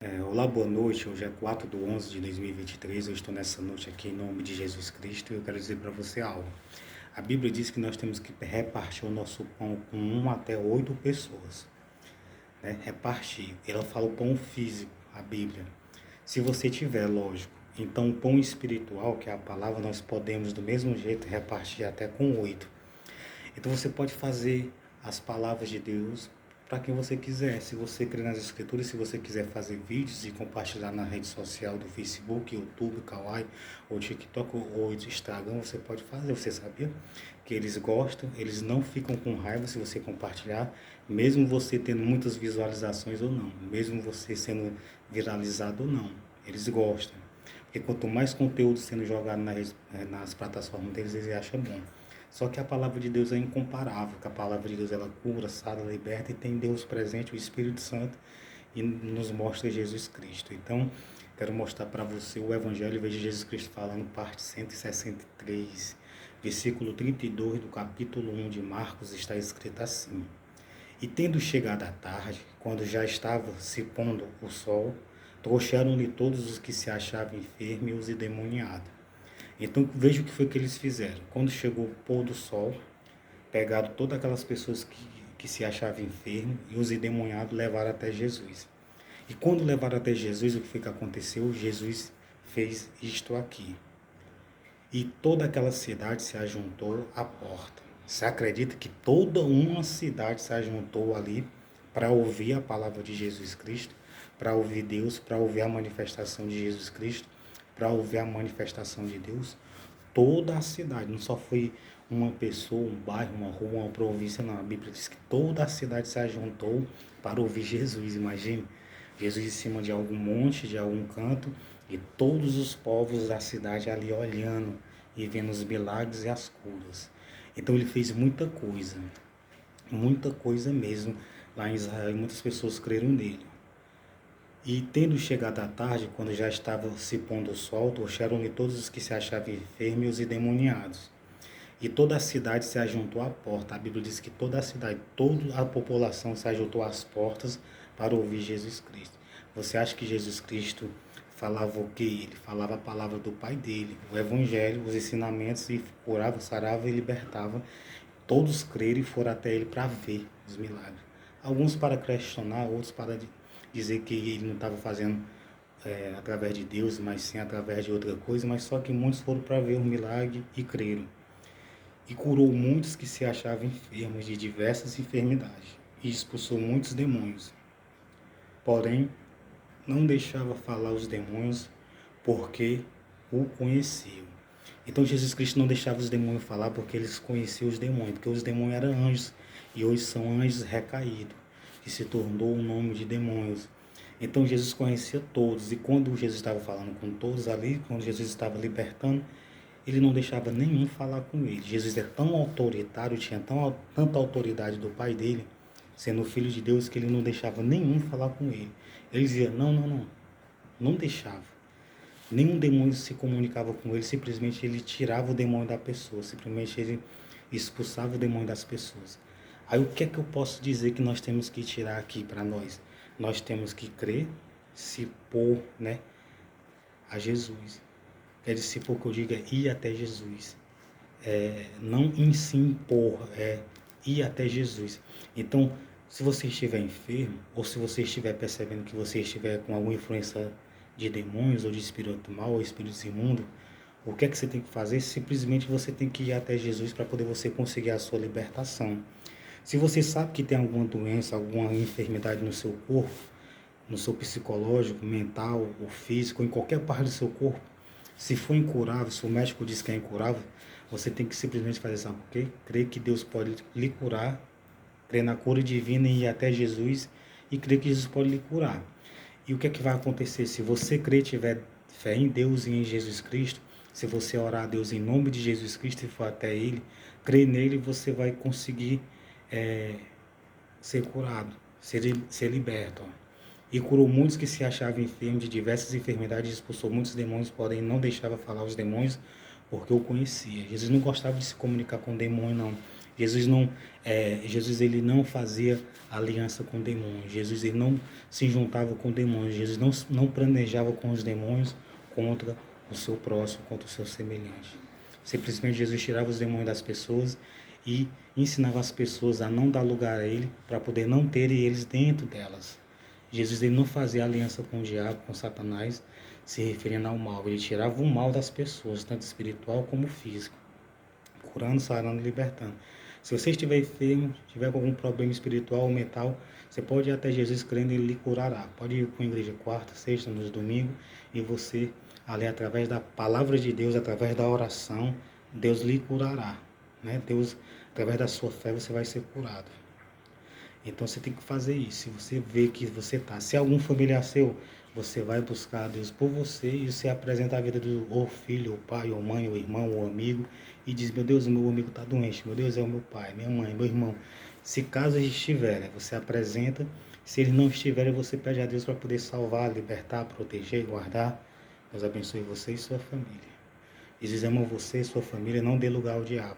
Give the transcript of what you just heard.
Olá, boa noite. Hoje é 4/11/2023. Eu estou nessa noite aqui em nome de Jesus Cristo e eu quero dizer para você algo. A Bíblia diz que nós temos que repartir o nosso pão com 1 até 8 pessoas, né? Repartir. Ela fala o pão físico, a Bíblia. Se você tiver, lógico. Então, o pão espiritual, que é a palavra, nós podemos do mesmo jeito repartir até com 8. Então você pode fazer as palavras de Deus para quem você quiser. Se você crê nas Escrituras, se você quiser fazer vídeos e compartilhar na rede social do Facebook, YouTube, Kawaii, ou TikTok, ou Instagram, você pode fazer. Você sabia que eles gostam, eles não ficam com raiva se você compartilhar, mesmo você tendo muitas visualizações ou não, mesmo você sendo viralizado ou não. Eles gostam. Porque quanto mais conteúdo sendo jogado nas plataformas deles, eles acham bom. Só que a palavra de Deus é incomparável, que a palavra de Deus ela cura, sara, liberta e tem Deus presente, o Espírito Santo, e nos mostra Jesus Cristo. Então, quero mostrar para você o Evangelho, veja Jesus Cristo falando, parte 163, versículo 32 do capítulo 1 de Marcos, está escrito assim: E tendo chegado a tarde, quando já estava se pondo o sol, trouxeram-lhe todos os que se achavam enfermos e os endemoniados. Então veja o que foi que eles fizeram. Quando chegou o pôr do sol, pegaram todas aquelas pessoas que se achavam enfermas e os endemoniados levaram até Jesus. E quando levaram até Jesus, o que foi que aconteceu? Jesus fez isto aqui. E toda aquela cidade se ajuntou à porta. Você acredita que toda uma cidade se ajuntou ali para ouvir a palavra de Jesus Cristo, para ouvir Deus, para ouvir a manifestação de Jesus Cristo, para ouvir a manifestação de Deus? Toda a cidade, não só foi uma pessoa, um bairro, uma rua, uma província, não. A Bíblia diz que toda a cidade se ajuntou para ouvir Jesus. Imagine, Jesus em cima de algum monte, de algum canto, e todos os povos da cidade ali olhando e vendo os milagres e as curas. Então ele fez muita coisa mesmo lá em Israel, e muitas pessoas creram nele. E tendo chegado à tarde, quando já estava se pondo o sol, trouxeram-lhe todos os que se achavam enfermos e os endemoniados. E toda a cidade se ajuntou à porta. A Bíblia diz que toda a cidade, toda a população se ajuntou às portas para ouvir Jesus Cristo. Você acha que Jesus Cristo falava o quê? Ele falava a palavra do Pai dele, o Evangelho, os ensinamentos, e curava, sarava e libertava. Todos creram e foram até ele para ver os milagres. Alguns para questionar, outros para dizer que ele não estava fazendo através de Deus, mas sim através de outra coisa, mas só que muitos foram para ver o milagre e creram. E curou muitos que se achavam enfermos de diversas enfermidades, e expulsou muitos demônios. Porém, não deixava falar os demônios, porque o conheciam. Então Jesus Cristo não deixava os demônios falar, porque eles conheciam os demônios, porque os demônios eram anjos, e hoje são anjos recaídos, que se tornou o nome de demônios. Então Jesus conhecia todos, e quando Jesus estava falando com todos ali, quando Jesus estava libertando, ele não deixava nenhum falar com ele. Jesus é tão autoritário, tinha tanta autoridade do Pai dele, sendo filho de Deus, que ele não deixava nenhum falar com ele. Ele dizia, não deixava. Nenhum demônio se comunicava com ele, simplesmente ele tirava o demônio da pessoa, simplesmente ele expulsava o demônio das pessoas. Aí o que é que eu posso dizer que nós temos que tirar aqui para nós? Nós temos que crer, se pôr, né, a Jesus. Quer dizer, se for que eu diga, ir até Jesus. Não em si impor, ir até Jesus. Então, se você estiver enfermo, ou se você estiver percebendo que você estiver com alguma influência de demônios, ou de espírito mal, ou espíritos imundos, o que é que você tem que fazer? Simplesmente você tem que ir até Jesus para poder você conseguir a sua libertação. Se você sabe que tem alguma doença, alguma enfermidade no seu corpo, no seu psicológico, mental ou físico, em qualquer parte do seu corpo, se for incurável, se o médico diz que é incurável, você tem que simplesmente fazer, sabe por quê? Crer que Deus pode lhe curar, crer na cura divina e ir até Jesus e crer que Jesus pode lhe curar. E o que é que vai acontecer? Se você crer e tiver fé em Deus e em Jesus Cristo, se você orar a Deus em nome de Jesus Cristo e for até Ele, crer nele, você vai conseguir ser curado, ser liberto. E curou muitos que se achavam enfermos de diversas enfermidades, expulsou muitos demônios, porém não deixava falar os demônios, porque o conhecia. Jesus não gostava de se comunicar com o demônio, não. Jesus ele não fazia aliança com demônios. Jesus ele não se juntava com demônios. Jesus não planejava com os demônios contra o seu próximo, contra o seu semelhante. Simplesmente Jesus tirava os demônios das pessoas e ensinava as pessoas a não dar lugar a ele, para poder não terem eles dentro delas. Jesus ele não fazia aliança com o diabo, com Satanás, se referindo ao mal. Ele tirava o mal das pessoas, tanto espiritual como físico, curando, sarando e libertando. Se você estiver enfermo, tiver com algum problema espiritual ou mental, você pode ir até Jesus crendo e ele lhe curará. Pode ir para a igreja quarta, sexta, nos domingos, e você, ali através da palavra de Deus, através da oração, Deus lhe curará. Né? Deus, através da sua fé, você vai ser curado. Então você tem que fazer isso. Se você vê que você está, se algum familiar seu, você vai buscar a Deus por você e você apresenta a vida do ou filho, ou pai, ou mãe, ou irmão, ou amigo e diz: meu Deus, meu amigo está doente, meu Deus é o meu pai, minha mãe, meu irmão. Se caso eles estiverem, você apresenta. Se eles não estiverem, você pede a Deus para poder salvar, libertar, proteger, guardar. Deus abençoe você e sua família. Jesus ama você e sua família, não dê lugar ao diabo.